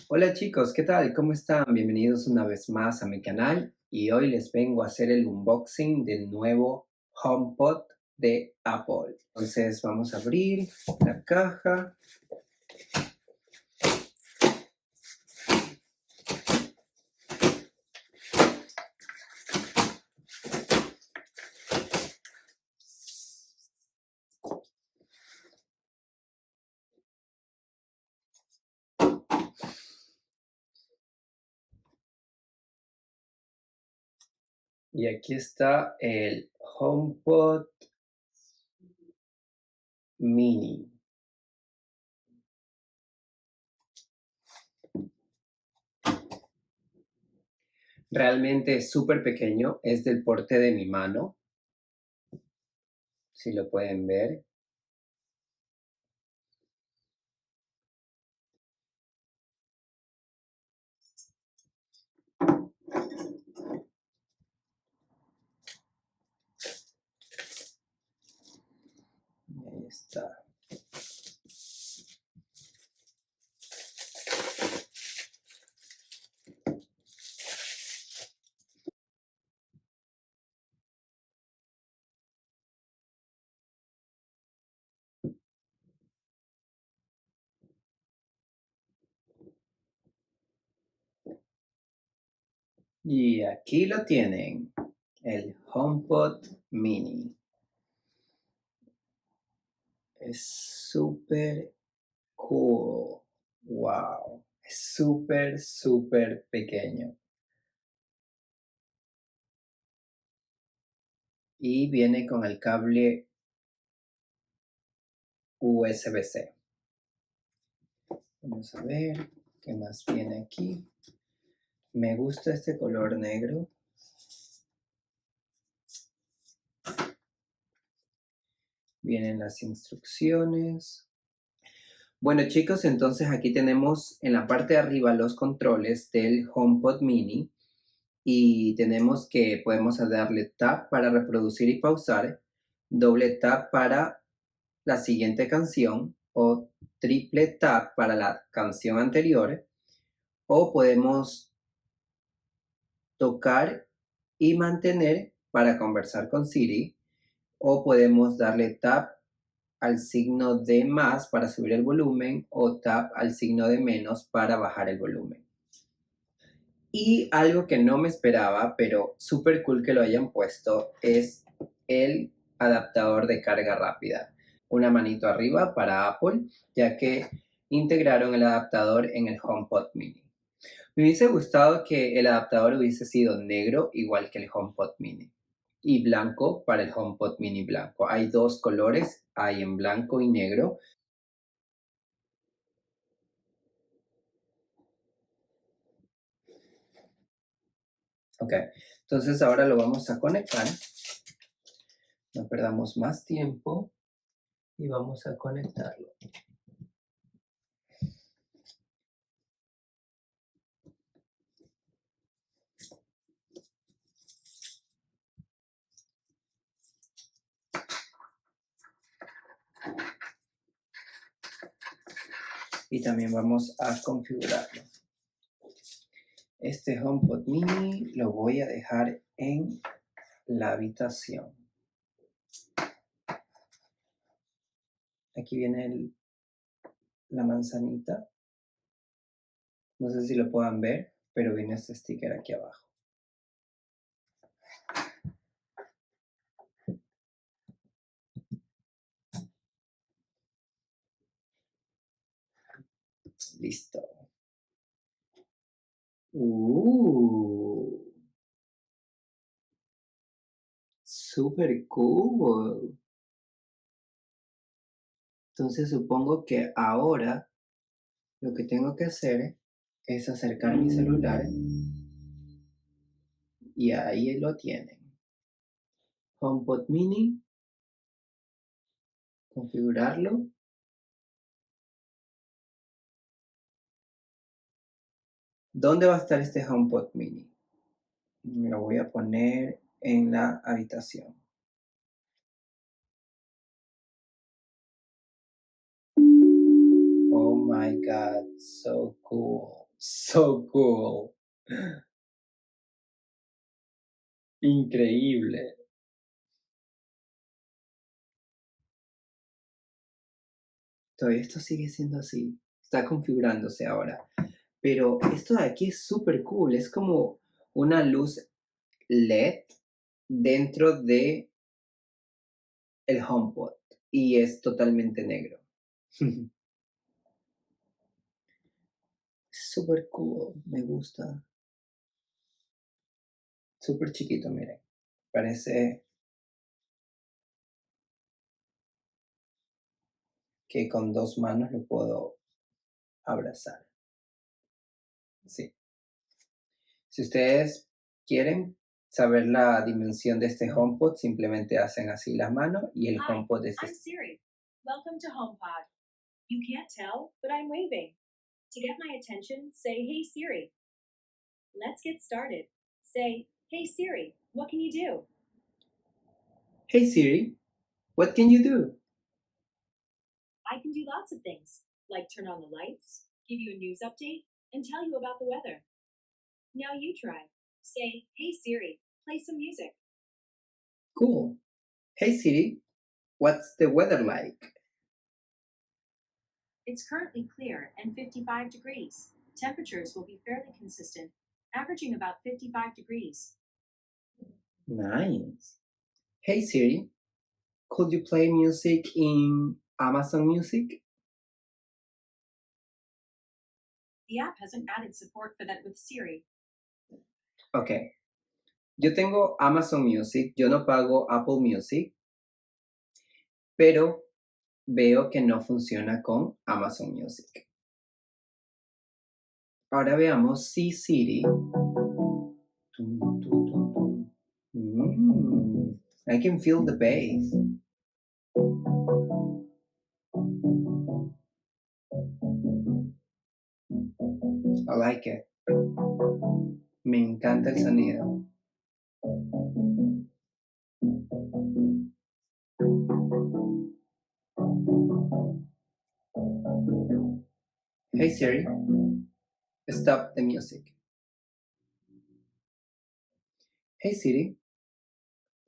Hola chicos, ¿qué tal? ¿Cómo están? Bienvenidos una vez más a mi canal y hoy les vengo a hacer el unboxing del nuevo HomePod de Apple. Entonces vamos a abrir la caja y aquí está el HomePod Mini. Realmente es súper pequeño, es del porte de mi mano, si lo pueden ver. Y ahí está. Y aquí lo tienen, el HomePod Mini. Es súper cool. Wow. Es súper, súper pequeño. Y viene con el cable USB-C. Vamos a ver qué más viene aquí. Me gusta este color negro. Vienen las instrucciones. Bueno chicos, entonces aquí tenemos en la parte de arriba los controles del HomePod Mini. Y tenemos que podemos darle tap para reproducir y pausar, doble tap para la siguiente canción o triple tap para la canción anterior, o podemos tocar y mantener para conversar con Siri, o podemos darle tap al signo de más para subir el volumen o tap al signo de menos para bajar el volumen. Y algo que no me esperaba, pero súper cool que lo hayan puesto, es el adaptador de carga rápida. Una manito arriba para Apple, ya que integraron el adaptador en el HomePod Mini. Me hubiese gustado que el adaptador hubiese sido negro, igual que el HomePod Mini, y blanco para el HomePod Mini blanco. Hay dos colores, hay en blanco y negro. Ok, entonces ahora lo vamos a conectar. No perdamos más tiempo y vamos a conectarlo. Y también vamos a configurarlo. Este HomePod Mini lo voy a dejar en la habitación. Aquí viene la manzanita. No sé si lo puedan ver, pero viene este sticker aquí abajo. Listo. Super cool. Entonces supongo que ahora lo que tengo que hacer es acercar mi celular y ahí lo tienen. HomePod Mini, configurarlo. ¿Dónde va a estar este HomePod Mini? Lo voy a poner en la habitación. Oh my god, so cool. So cool. Increíble. Todavía esto sigue siendo así. Está configurándose ahora. Pero esto de aquí es súper cool. Es como una luz LED dentro de el HomePod. Y es totalmente negro. Súper cool. Me gusta. Súper chiquito, miren. Parece que con dos manos lo puedo abrazar. Sí. Si ustedes quieren saber la dimensión de este HomePod, simplemente hacen así las manos y el HomePod es I'm Siri. Welcome to HomePod. You can't tell, but I'm waving. To get my attention, say, Hey Siri. Let's get started. Say, Hey Siri, what can you do? Hey Siri, what can you do? I can do lots of things, like turn on the lights, give you a news update, and tell you about the weather. Now you try. Say, Hey Siri, play some music. Cool. Hey Siri, what's the weather like? It's currently clear and 55 degrees. Temperatures will be fairly consistent, averaging about 55 degrees. Nice. Hey Siri, could you play music in Amazon Music? The app hasn't added support for that with Siri. Ok. Yo tengo Amazon Music, yo no pago Apple Music, pero veo que no funciona con Amazon Music. Ahora veamos si Siri. I can feel the bass. I like it. Me encanta el sonido. Hey Siri, stop the music. Hey Siri,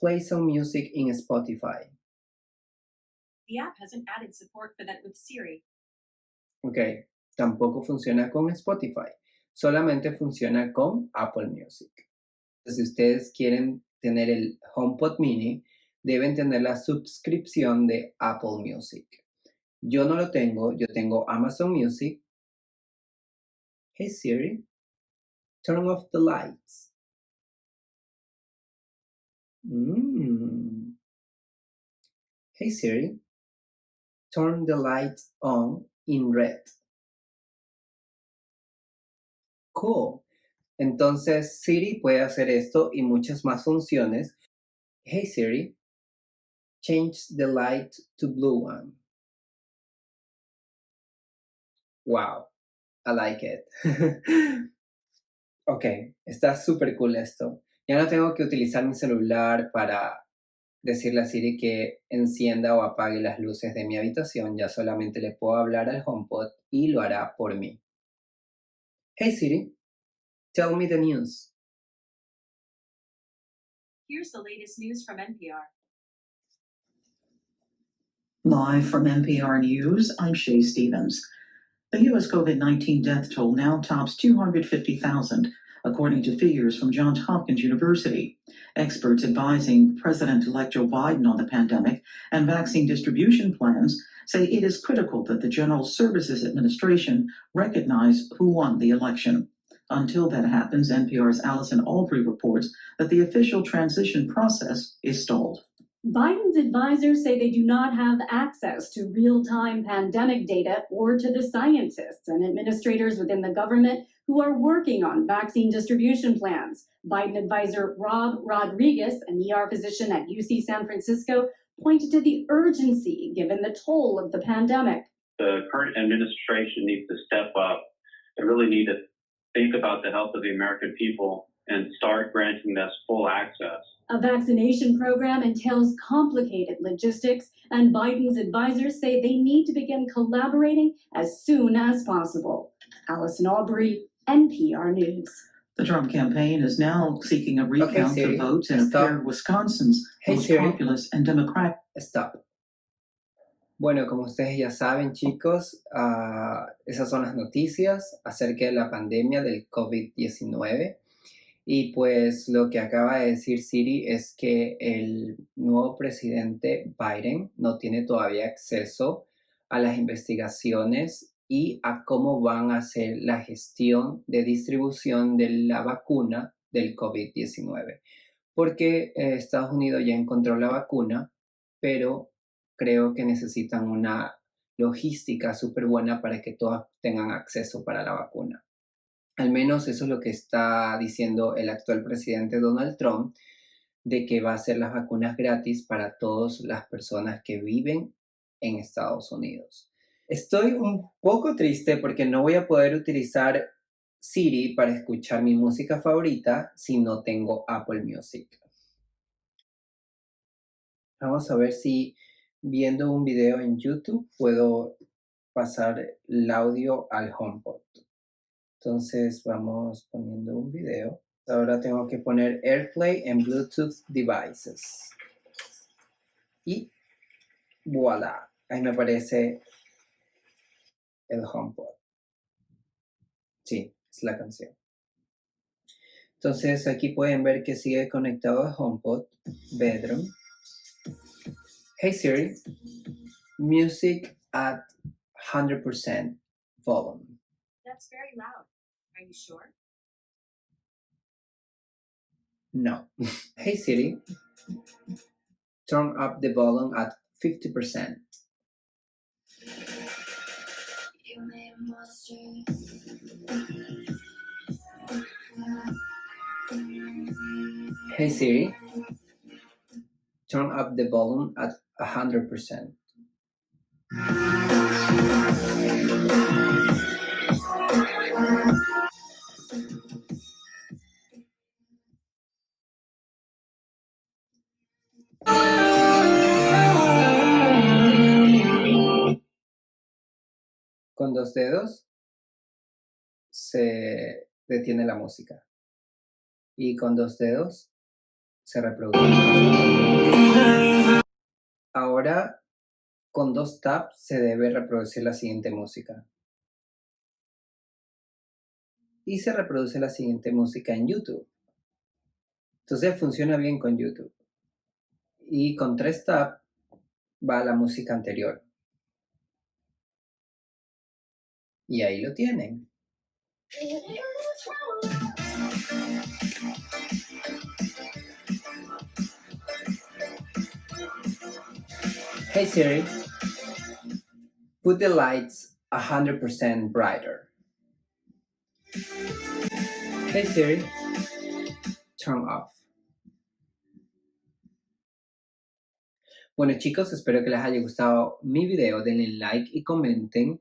play some music in Spotify. The app hasn't added support for that with Siri. Ok, tampoco funciona con Spotify, solamente funciona con Apple Music. Si ustedes quieren tener el HomePod Mini, deben tener la suscripción de Apple Music. Yo no lo tengo, yo tengo Amazon Music. Hey Siri, turn off the lights. Hey Siri, turn the lights on in red. Cool. Entonces Siri puede hacer esto y muchas más funciones. Hey Siri, change the light to blue one. Wow, I like it. Ok, está súper cool esto. Ya no tengo que utilizar mi celular para decirle a Siri que encienda o apague las luces de mi habitación. Ya solamente le puedo hablar al HomePod y lo hará por mí. Hey Siri, tell me the news. Here's the latest news from NPR. Live from NPR News, I'm Shay Stevens. The U.S. COVID-19 death toll now tops 250,000, according to figures from Johns Hopkins University. Experts advising President-elect Joe Biden on the pandemic and vaccine distribution plans say it is critical that the General Services Administration recognize who won the election. Until that happens, NPR's Allison Aubrey reports that the official transition process is stalled. Biden's advisors say they do not have access to real-time pandemic data or to the scientists and administrators within the government who are working on vaccine distribution plans. Biden advisor Rob Rodriguez, an ER physician at UC San Francisco, pointed to the urgency given the toll of the pandemic. The current administration needs to step up. They really need to think about the health of the American people and start granting us full access. A vaccination program entails complicated logistics, and Biden's advisors say they need to begin collaborating as soon as possible. Allison Aubrey, NPR News. The Trump campaign is now seeking a recount Siri, of votes in a stop. pair of Wisconsin's Hey, most Siri. populous and Democratic. Stop. Bueno, como ustedes ya saben, chicos, esas son las noticias acerca de la pandemia del COVID-19. Y pues lo que acaba de decir Siri es que el nuevo presidente Biden no tiene todavía acceso a las investigaciones y a cómo van a hacer la gestión de distribución de la vacuna del COVID-19. Porque Estados Unidos ya encontró la vacuna, pero creo que necesitan una logística súper buena para que todas tengan acceso para la vacuna. Al menos eso es lo que está diciendo el actual presidente Donald Trump, de que va a hacer las vacunas gratis para todas las personas que viven en Estados Unidos. Estoy un poco triste porque no voy a poder utilizar Siri para escuchar mi música favorita si no tengo Apple Music. Vamos a ver si viendo un video en YouTube puedo pasar el audio al HomePod. Entonces vamos poniendo un video. Ahora tengo que poner AirPlay en Bluetooth devices. Y voilà, ahí me aparece el HomePod. Sí, es la canción. Entonces aquí pueden ver que sigue conectado al HomePod. Bedroom. Hey Siri, music at 100% volume. That's very loud. Are you sure? No. Hey Siri, turn up the volume at 50%. Hey Siri, turn up the volume at 100%. Con dos dedos se detiene la música y con dos dedos se reproduce la música. Ahora con dos taps se debe reproducir la siguiente música. Y se reproduce la siguiente música en YouTube. Entonces funciona bien con YouTube. Y con tres taps va la música anterior. Y ahí lo tienen. Hey Siri, put the lights 100% brighter. Hey Siri, turn off. Bueno chicos, espero que les haya gustado mi video, denle like y comenten.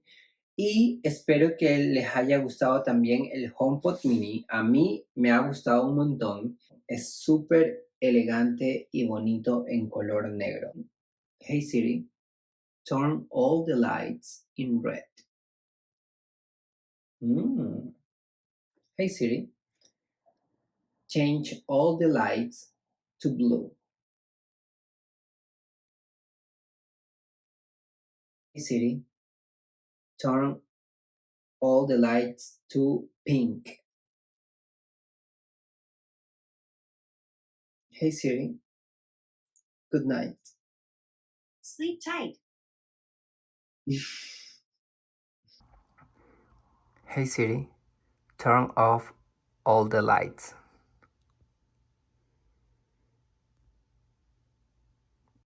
Y espero que les haya gustado también el HomePod Mini. A mí me ha gustado un montón. Es súper elegante y bonito en color negro. Hey Siri, turn all the lights in red. Hey Siri, change all the lights to blue. Hey Siri, turn all the lights to pink. Hey Siri, good night. Sleep tight. Hey Siri, turn off all the lights.